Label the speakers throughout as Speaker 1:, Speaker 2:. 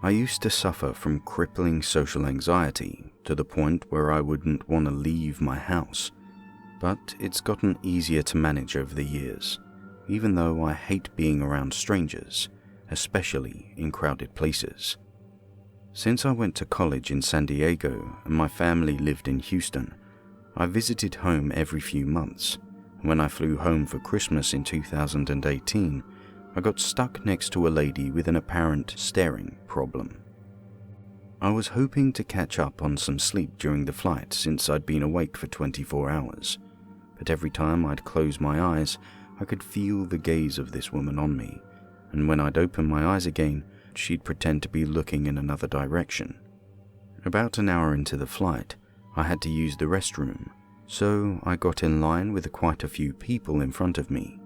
Speaker 1: I used to suffer from crippling social anxiety to the point where I wouldn't want to leave my house, but it's gotten easier to manage over the years, even though I hate being around strangers, especially in crowded places. Since I went to college in San Diego and my family lived in Houston, I visited home every few months. When I flew home for Christmas in 2018, I got stuck next to a lady with an apparent staring problem. I was hoping to catch up on some sleep during the flight since I'd been awake for 24 hours, but every time I'd close my eyes, I could feel the gaze of this woman on me, and when I'd open my eyes again, she'd pretend to be looking in another direction. About an hour into the flight, I had to use the restroom, so I got in line with quite a few people in front of me.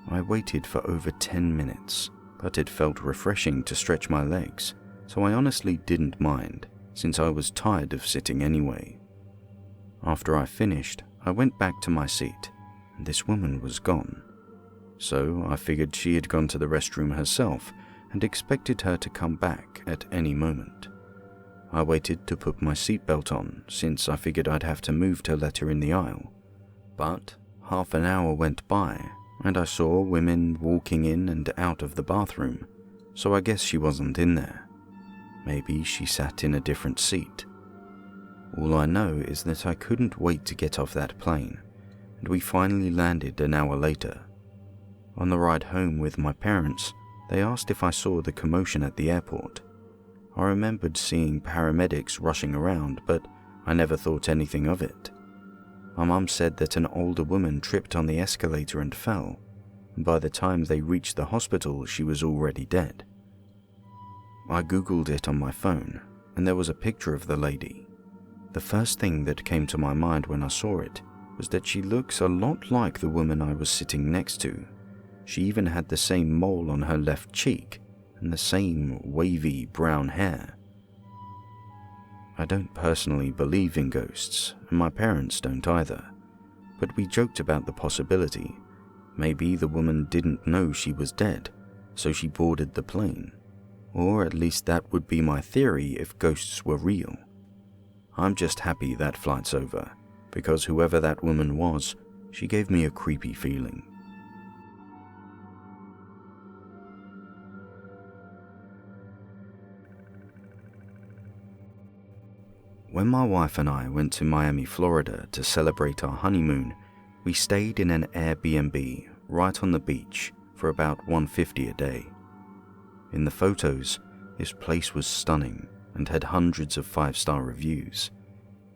Speaker 1: I waited for over 10 minutes, but it felt refreshing to stretch my legs, so I honestly didn't mind, since I was tired of sitting anyway. After I finished, I went back to my seat, and this woman was gone. So I figured she had gone to the restroom herself and expected her to come back at any moment. I waited to put my seatbelt on, since I figured I'd have to move to let her in the aisle. But half an hour went by, and I saw women walking in and out of the bathroom, so I guess she wasn't in there. Maybe she sat in a different seat. All I know is that I couldn't wait to get off that plane, and we finally landed an hour later. On the ride home with my parents, they asked if I saw the commotion at the airport. I remembered seeing paramedics rushing around, but I never thought anything of it. My mum said that an older woman tripped on the escalator and fell, and by the time they reached the hospital, she was already dead. I googled it on my phone, and there was a picture of the lady. The first thing that came to my mind when I saw it was that she looks a lot like the woman I was sitting next to. She even had the same mole on her left cheek and the same wavy brown hair. I don't personally believe in ghosts, and my parents don't either, but we joked about the possibility. Maybe the woman didn't know she was dead, so she boarded the plane. Or at least that would be my theory if ghosts were real. I'm just happy that flight's over, because whoever that woman was, she gave me a creepy feeling. When my wife and I went to Miami, Florida to celebrate our honeymoon, we stayed in an Airbnb right on the beach for about $150 a day. In the photos, this place was stunning and had hundreds of 5-star reviews.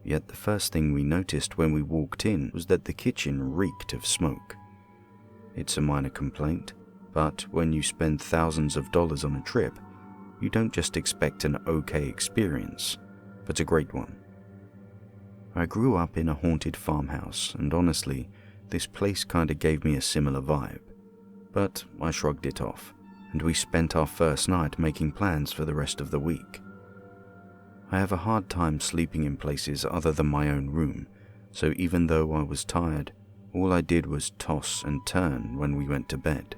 Speaker 1: Yet the first thing we noticed when we walked in was that the kitchen reeked of smoke. It's a minor complaint, but when you spend thousands of dollars on a trip, you don't just expect an okay experience, but a great one. I grew up in a haunted farmhouse, and honestly, this place kinda gave me a similar vibe. But I shrugged it off, and we spent our first night making plans for the rest of the week. I have a hard time sleeping in places other than my own room, so even though I was tired, all I did was toss and turn when we went to bed.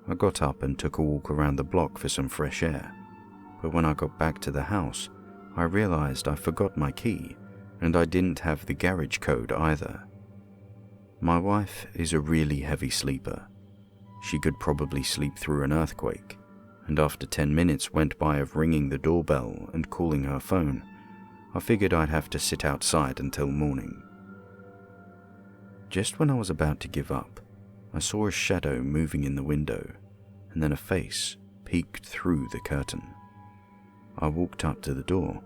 Speaker 1: I got up and took a walk around the block for some fresh air, but when I got back to the house, I realized I forgot my key, and I didn't have the garage code either. My wife is a really heavy sleeper. She could probably sleep through an earthquake, and after 10 minutes went by of ringing the doorbell and calling her phone, I figured I'd have to sit outside until morning. Just when I was about to give up, I saw a shadow moving in the window, and then a face peeked through the curtain. I walked up to the door,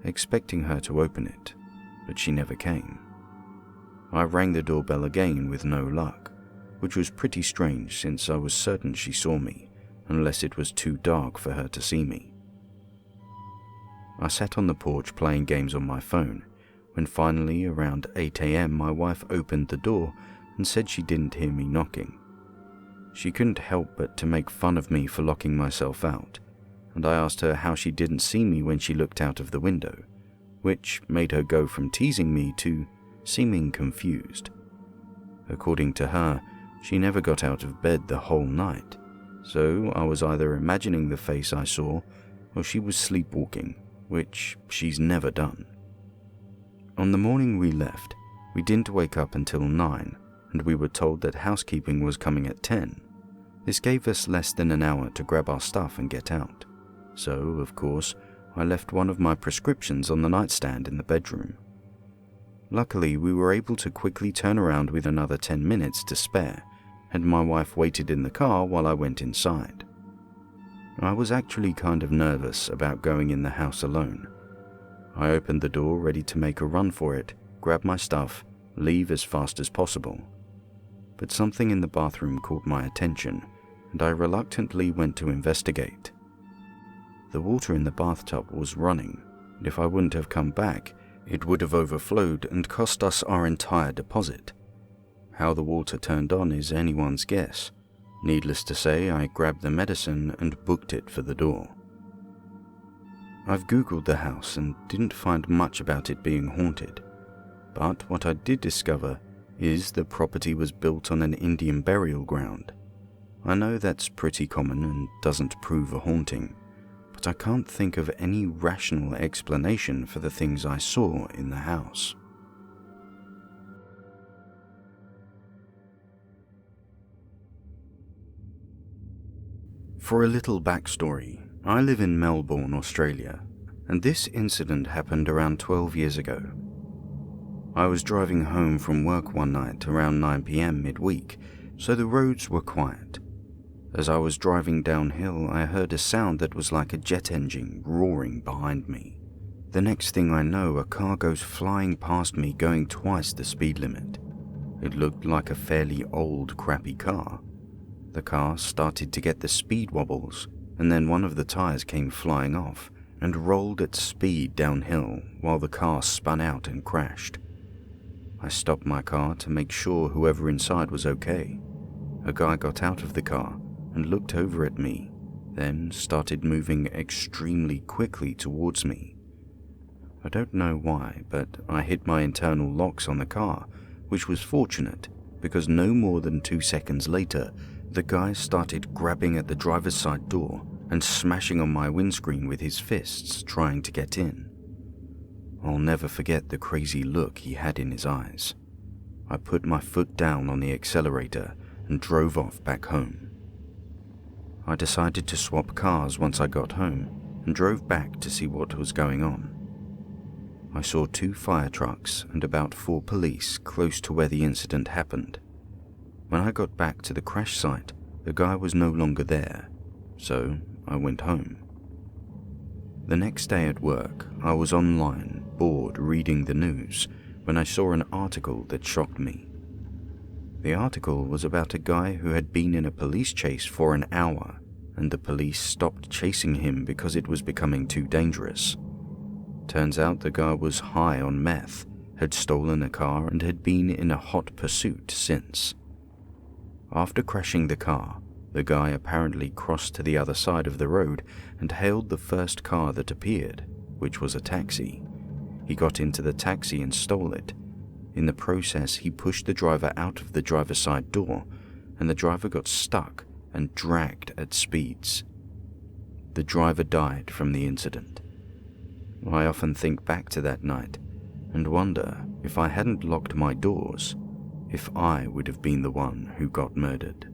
Speaker 1: expecting her to open it, but she never came. I rang the doorbell again with no luck, which was pretty strange since I was certain she saw me, unless it was too dark for her to see me. I sat on the porch playing games on my phone, when finally around 8 a.m. my wife opened the door and said she didn't hear me knocking. She couldn't help but to make fun of me for locking myself out, and I asked her how she didn't see me when she looked out of the window, which made her go from teasing me to seeming confused. According to her, she never got out of bed the whole night, so I was either imagining the face I saw or she was sleepwalking, which she's never done. On the morning we left, we didn't wake up until 9, and we were told that housekeeping was coming at 10. This gave us less than an hour to grab our stuff and get out. So, of course, I left one of my prescriptions on the nightstand in the bedroom. Luckily, we were able to quickly turn around with another 10 minutes to spare, and my wife waited in the car while I went inside. I was actually kind of nervous about going in the house alone. I opened the door ready to make a run for it, grab my stuff, leave as fast as possible. But something in the bathroom caught my attention, and I reluctantly went to investigate. The water in the bathtub was running, and if I wouldn't have come back, it would have overflowed and cost us our entire deposit. How the water turned on is anyone's guess. Needless to say, I grabbed the medicine and booked it for the door. I've googled the house and didn't find much about it being haunted, but what I did discover is the property was built on an Indian burial ground. I know that's pretty common and doesn't prove a haunting, but I can't think of any rational explanation for the things I saw in the house. For a little backstory, I live in Melbourne, Australia, and this incident happened around 12 years ago. I was driving home from work one night around 9 p.m. midweek, so the roads were quiet. As I was driving downhill, I heard a sound that was like a jet engine roaring behind me. The next thing I know, a car goes flying past me going twice the speed limit. It looked like a fairly old, crappy car. The car started to get the speed wobbles, and then one of the tires came flying off and rolled at speed downhill while the car spun out and crashed. I stopped my car to make sure whoever inside was okay. A guy got out of the car and looked over at me, then started moving extremely quickly towards me. I don't know why, but I hit my internal locks on the car, which was fortunate because no more than 2 seconds later, the guy started grabbing at the driver's side door and smashing on my windscreen with his fists, trying to get in. I'll never forget the crazy look he had in his eyes. I put my foot down on the accelerator and drove off back home. I decided to swap cars once I got home and drove back to see what was going on. I saw 2 fire trucks and about 4 police close to where the incident happened. When I got back to the crash site, the guy was no longer there, so I went home. The next day at work, I was online, bored reading the news, when I saw an article that shocked me. The article was about a guy who had been in a police chase for an hour, and the police stopped chasing him because it was becoming too dangerous. Turns out the guy was high on meth, had stolen a car, and had been in a hot pursuit since. After crashing the car, the guy apparently crossed to the other side of the road and hailed the first car that appeared, which was a taxi. He got into the taxi and stole it. In the process, he pushed the driver out of the driver's side door, and the driver got stuck and dragged at speeds. The driver died from the incident. I often think back to that night and wonder if I hadn't locked my doors, if I would have been the one who got murdered.